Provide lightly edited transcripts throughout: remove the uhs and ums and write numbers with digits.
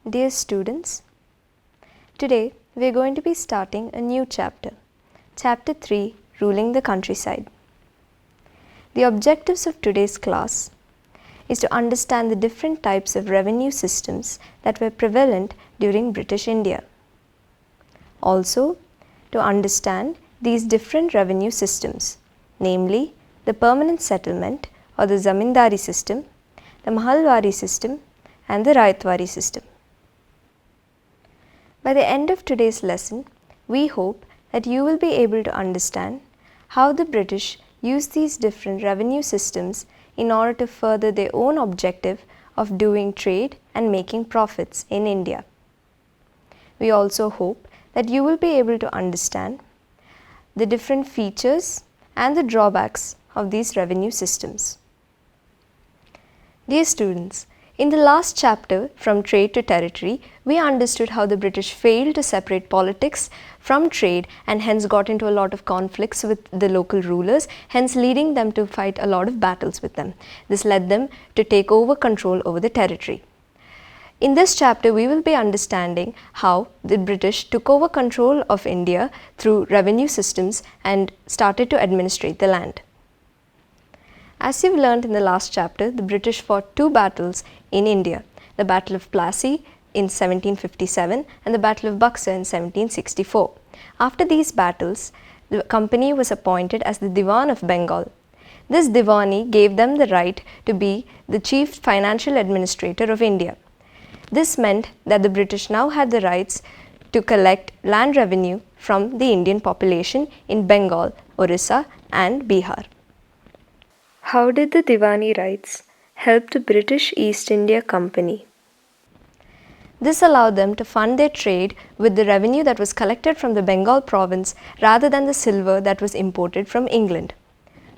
Dear students, today we are going to be starting a new chapter, Chapter 3, Ruling the Countryside. The objectives of today's class is to understand the different types of revenue systems that were prevalent during British India. Also, to understand these different revenue systems, namely the permanent settlement or the zamindari system, the mahalwari system and the raitwari system. By the end of today's lesson, we hope that you will be able to understand how the British used these different revenue systems in order to further their own objective of doing trade and making profits in India. We also hope that you will be able to understand the different features and the drawbacks of these revenue systems. Dear students, in the last chapter, From Trade to Territory, we understood how the British failed to separate politics from trade and hence got into a lot of conflicts with the local rulers, hence leading them to fight a lot of battles with them. This led them to take over control over the territory. In this chapter, we will be understanding how the British took over control of India through revenue systems and started to administrate the land. As you've learned in the last chapter, the British fought two battles in India, the Battle of Plassey in 1757 and the Battle of Buxar in 1764. After these battles, the company was appointed as the Diwan of Bengal. This Diwani gave them the right to be the chief financial administrator of India. This meant that the British now had the rights to collect land revenue from the Indian population in Bengal, Orissa and Bihar. How did the Diwani rights help the British East India Company? This allowed them to fund their trade with the revenue that was collected from the Bengal province rather than the silver that was imported from England.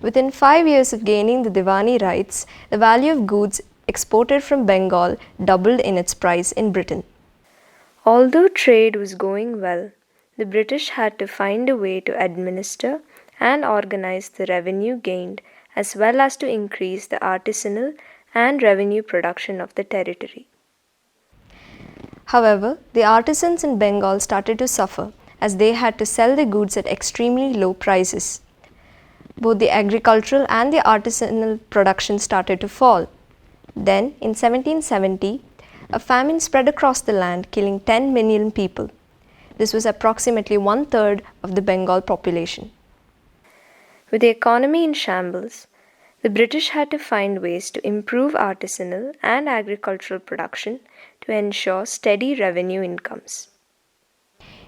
Within 5 years of gaining the Diwani rights, the value of goods exported from Bengal doubled in its price in Britain. Although trade was going well, the British had to find a way to administer and organize the revenue gained as well as to increase the artisanal and revenue production of the territory. However, the artisans in Bengal started to suffer as they had to sell their goods at extremely low prices. Both the agricultural and the artisanal production started to fall. Then, in 1770, a famine spread across the land, killing 10 million people. This was approximately 1/3 of the Bengal population. With the economy in shambles, the British had to find ways to improve artisanal and agricultural production to ensure steady revenue incomes.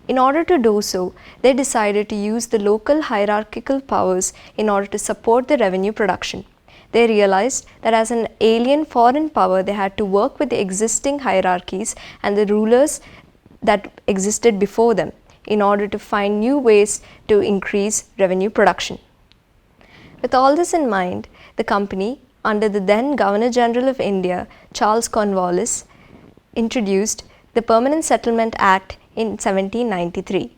In order to do so, they decided to use the local hierarchical powers in order to support the revenue production. They realized that as an alien foreign power, they had to work with the existing hierarchies and the rulers that existed before them in order to find new ways to increase revenue production. With all this in mind, the company, under the then Governor General of India, Charles Cornwallis, introduced the Permanent Settlement Act in 1793.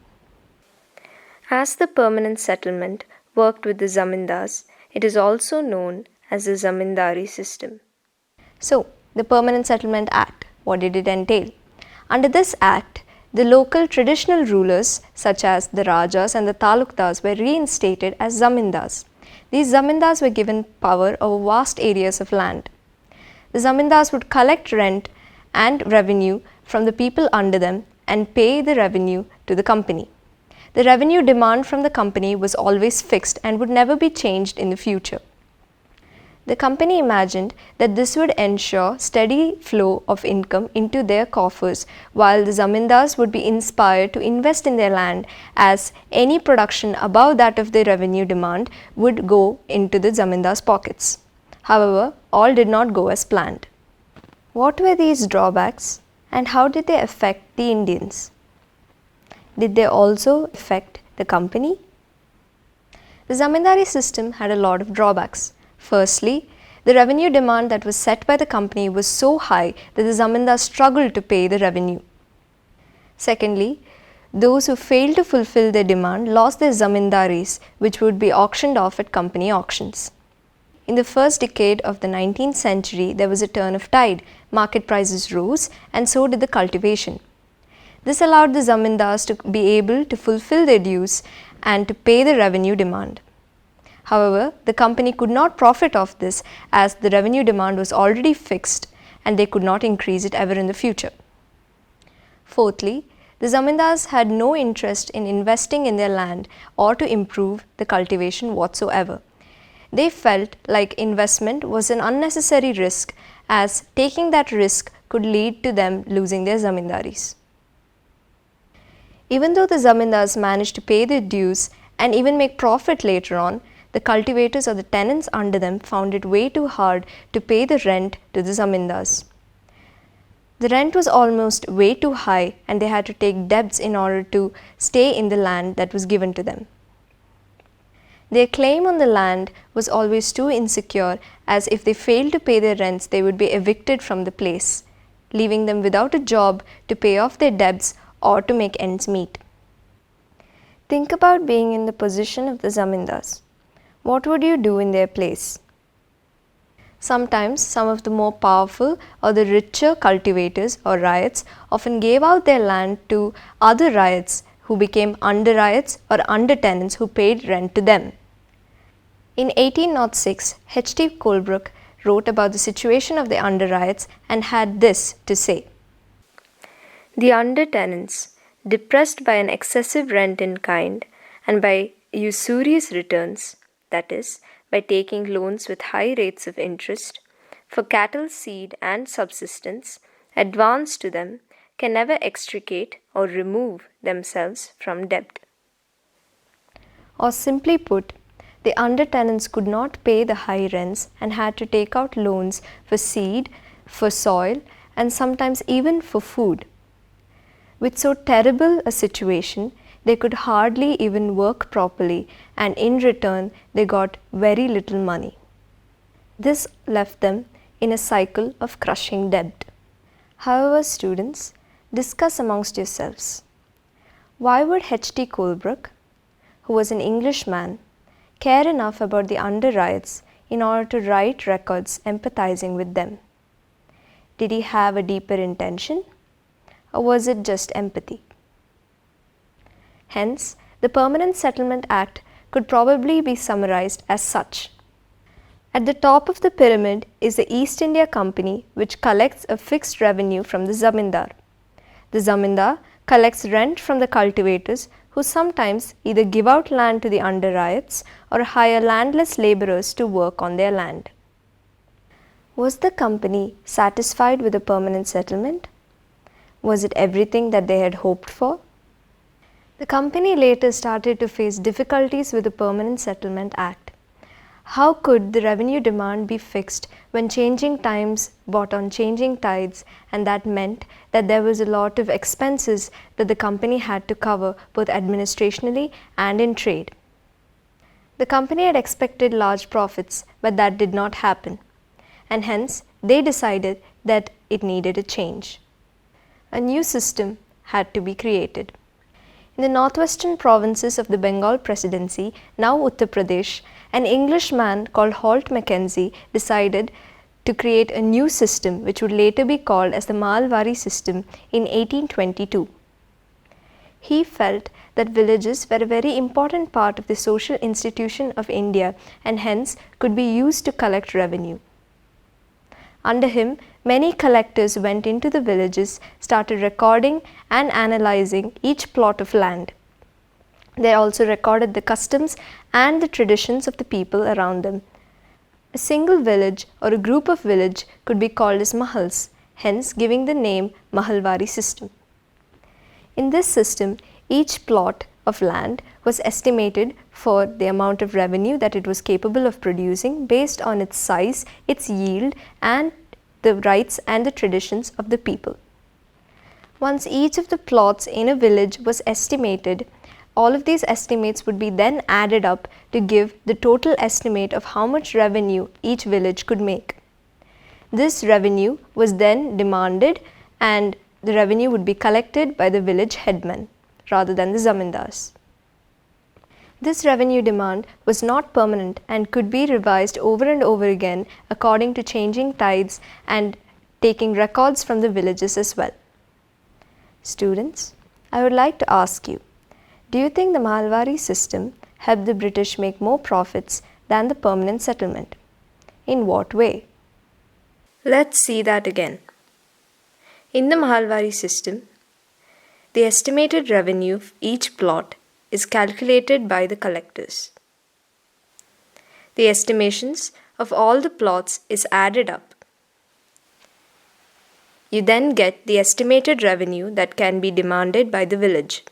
As the permanent settlement worked with the zamindars, it is also known as the zamindari system. So, the Permanent Settlement Act, what did it entail? Under this act, the local traditional rulers such as the Rajas and the Talukdars were reinstated as zamindars. These zamindars were given power over vast areas of land. The zamindars would collect rent and revenue from the people under them and pay the revenue to the company. The revenue demand from the company was always fixed and would never be changed in the future. The company imagined that this would ensure steady flow of income into their coffers, while the zamindars would be inspired to invest in their land, as any production above that of the revenue demand would go into the zamindars' pockets. However, all did not go as planned. What were these drawbacks and how did they affect the Indians? Did they also affect the company? The zamindari system had a lot of drawbacks. Firstly, the revenue demand that was set by the company was so high that the zamindars struggled to pay the revenue. Secondly, those who failed to fulfill their demand lost their zamindaris, which would be auctioned off at company auctions. In the first decade of the 19th century, there was a turn of tide. market prices rose, and so did the cultivation. This allowed the zamindars to be able to fulfill their dues and to pay the revenue demand. However, the company could not profit off this as the revenue demand was already fixed and they could not increase it ever in the future. Fourthly, the zamindars had no interest in investing in their land or to improve the cultivation whatsoever. They felt like investment was an unnecessary risk as taking that risk could lead to them losing their zamindaris. Even though the zamindars managed to pay their dues and even make profit later on, the cultivators or the tenants under them found it way too hard to pay the rent to the zamindars. The rent was almost way too high and they had to take debts in order to stay in the land that was given to them. Their claim on the land was always too insecure, as if they failed to pay their rents they would be evicted from the place, leaving them without a job to pay off their debts or to make ends meet. Think about being in the position of the zamindars. What would you do in their place? Sometimes some of the more powerful or the richer cultivators or ryots often gave out their land to other ryots who became under ryots or under tenants who paid rent to them. In 1806, H.T. Colebrook wrote about the situation of the under ryots and had this to say: "The under tenants, depressed by an excessive rent in kind and by usurious returns, that is, by taking loans with high rates of interest, for cattle, seed, and subsistence, advanced to them, can never extricate or remove themselves from debt." Or simply put, the under tenants could not pay the high rents and had to take out loans for seed, for soil, and sometimes even for food. With so terrible a situation, they could hardly even work properly, and in return they got very little money. This left them in a cycle of crushing debt. However, students, discuss amongst yourselves, why would H.T. Colebrook, who was an Englishman, care enough about the under ryots in order to write records empathizing with them? Did he have a deeper intention, or was it just empathy? Hence, the Permanent Settlement Act could probably be summarized as such. At the top of the pyramid is the East India Company, which collects a fixed revenue from the zamindar. The zamindar collects rent from the cultivators, who sometimes either give out land to the under ryots or hire landless laborers to work on their land. Was the company satisfied with the permanent settlement? Was it everything that they had hoped for? The company later started to face difficulties with the Permanent Settlement Act. How could the revenue demand be fixed when changing times brought on changing tides, and that meant that there was a lot of expenses that the company had to cover both administrationally and in trade? The company had expected large profits, but that did not happen, and hence they decided that it needed a change. A new system had to be created. In the northwestern provinces of the Bengal Presidency, now Uttar Pradesh, an Englishman called Holt Mackenzie decided to create a new system which would later be called as the Malwari system in 1822. He felt that villages were a very important part of the social institution of India and hence could be used to collect revenue. Under him, many collectors went into the villages, started recording and analyzing each plot of land. They also recorded the customs and the traditions of the people around them. A single village or a group of village could be called as mahals, hence giving the name Mahalwari system. In this system, each plot of land was estimated for the amount of revenue that it was capable of producing based on its size, its yield, and the rights and the traditions of the people. Once each of the plots in a village was estimated, all of these estimates would be then added up to give the total estimate of how much revenue each village could make. This revenue was then demanded and the revenue would be collected by the village headman rather than the zamindars. This revenue demand was not permanent and could be revised over and over again according to changing tides and taking records from the villages as well. Students, I would like to ask you, do you think the Mahalwari system helped the British make more profits than the permanent settlement? In what way? Let's see that again. In the Mahalwari system, the estimated revenue of each plot is calculated by the collectors. The estimations of all the plots is added up. You then get the estimated revenue that can be demanded by the village.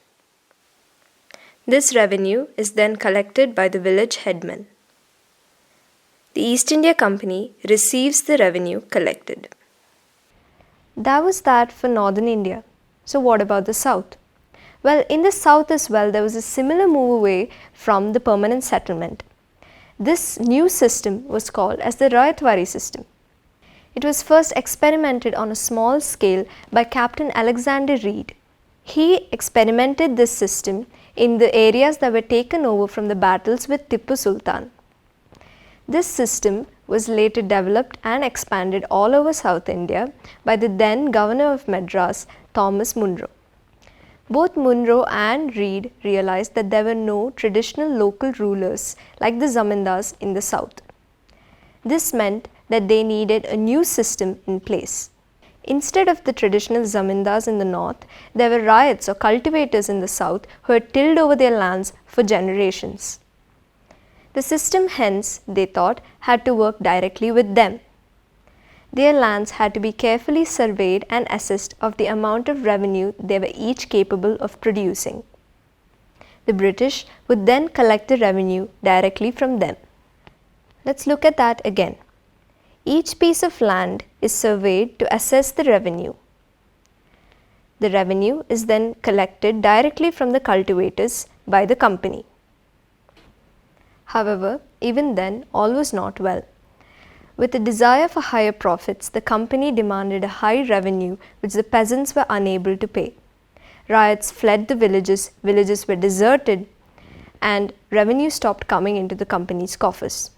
This revenue is then collected by the village headman. The East India Company receives the revenue collected. That was that for northern India. So what about the south? Well, in the south as well, there was a similar move away from the permanent settlement. This new system was called as the Rayatwari system. It was first experimented on a small scale by Captain Alexander Reed. He experimented this system in the areas that were taken over from the battles with Tippu Sultan. This system was later developed and expanded all over South India by the then Governor of Madras, Thomas Munro. Both Munro and Reed realized that there were no traditional local rulers like the zamindars in the south. This meant that they needed a new system in place. Instead of the traditional zamindars in the north, there were ryots or cultivators in the south who had tilled over their lands for generations. The system, hence, they thought, had to work directly with them. Their lands had to be carefully surveyed and assessed of the amount of revenue they were each capable of producing. The British would then collect the revenue directly from them. Let's look at that again. Each piece of land is surveyed to assess the revenue. The revenue is then collected directly from the cultivators by the company. However, even then, all was not well. With a desire for higher profits, the company demanded a high revenue which the peasants were unable to pay. Riots fled the villages were deserted, and revenue stopped coming into the company's coffers.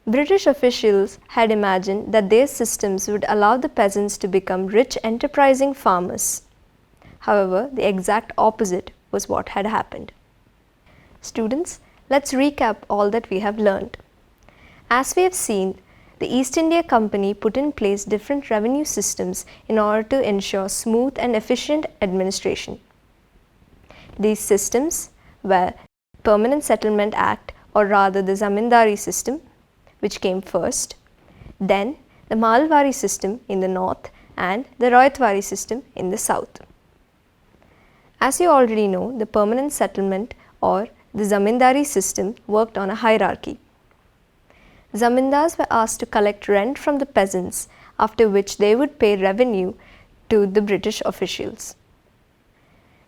British officials had imagined that their systems would allow the peasants to become rich, enterprising farmers. However, the exact opposite was what had happened. Students, let's recap all that we have learned. As we have seen, the East India Company put in place different revenue systems in order to ensure smooth and efficient administration. These systems were Permanent Settlement Act, or rather the Zamindari system, which came first, then the Mahalwari system in the north and the Rayatwari system in the south. As you already know, the permanent settlement or the Zamindari system worked on a hierarchy. Zamindars were asked to collect rent from the peasants, after which they would pay revenue to the British officials.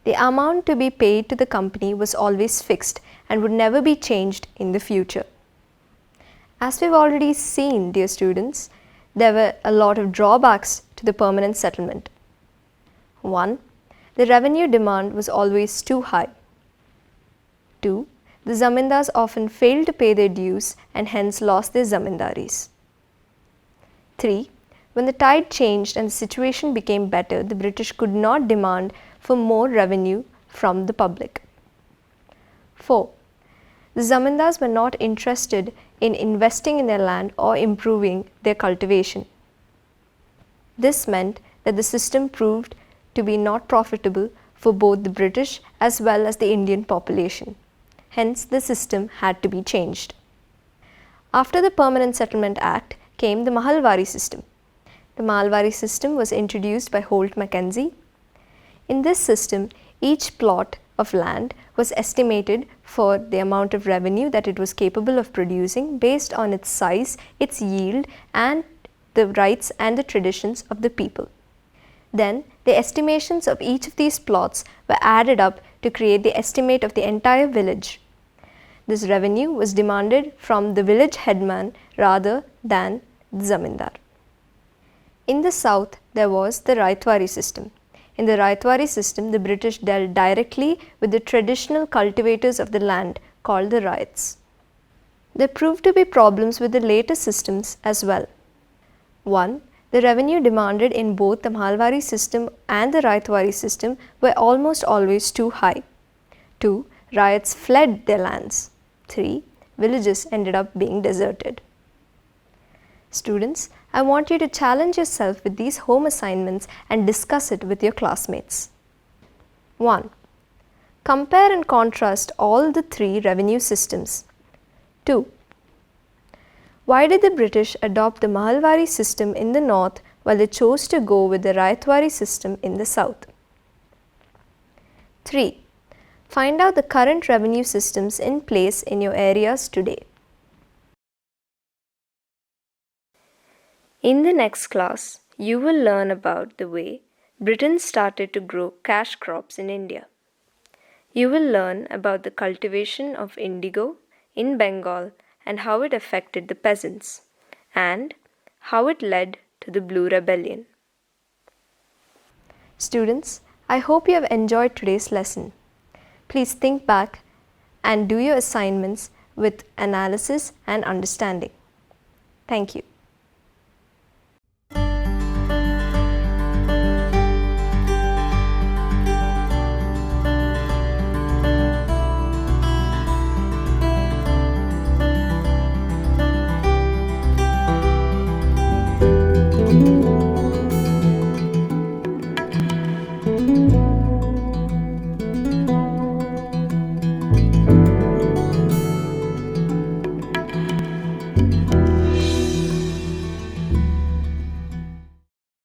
The amount to be paid to the company was always fixed and would never be changed in the future. As we've already seen, dear students, there were a lot of drawbacks to the permanent settlement. 1. The revenue demand was always too high. 2. The zamindars often failed to pay their dues and hence lost their zamindaris. 3. When the tide changed and the situation became better, the British could not demand for more revenue from the public. 4. The zamindars were not interested in investing in their land or improving their cultivation. This meant that the system proved to be not profitable for both the British as well as the Indian population. Hence, the system had to be changed. After the Permanent Settlement Act came the Mahalwari system. The Mahalwari system was introduced by Holt Mackenzie. In this system, each plot of land was estimated for the amount of revenue that it was capable of producing based on its size, its yield, and the rights and the traditions of the people. Then, the estimations of each of these plots were added up to create the estimate of the entire village. This revenue was demanded from the village headman rather than the zamindar. In the south, there was the Rayatwari system. In the Rayatwari system, the British dealt directly with the traditional cultivators of the land called the ryots. There proved to be problems with the later systems as well. 1. The revenue demanded in both the Mahalwari system and the Raitwari system were almost always too high. 2. Riots fled their lands. 3. Villages ended up being deserted. Students, I want you to challenge yourself with these home assignments and discuss it with your classmates. 1. Compare and contrast all the three revenue systems. 2. Why did the British adopt the Mahalwari system in the north while they chose to go with the Raitwari system in the south? 3. Find out the current revenue systems in place in your areas today. In the next class, you will learn about the way Britain started to grow cash crops in India. You will learn about the cultivation of indigo in Bengal and how it affected the peasants, and how it led to the Blue Rebellion. Students, I hope you have enjoyed today's lesson. Please think back and do your assignments with analysis and understanding. Thank you.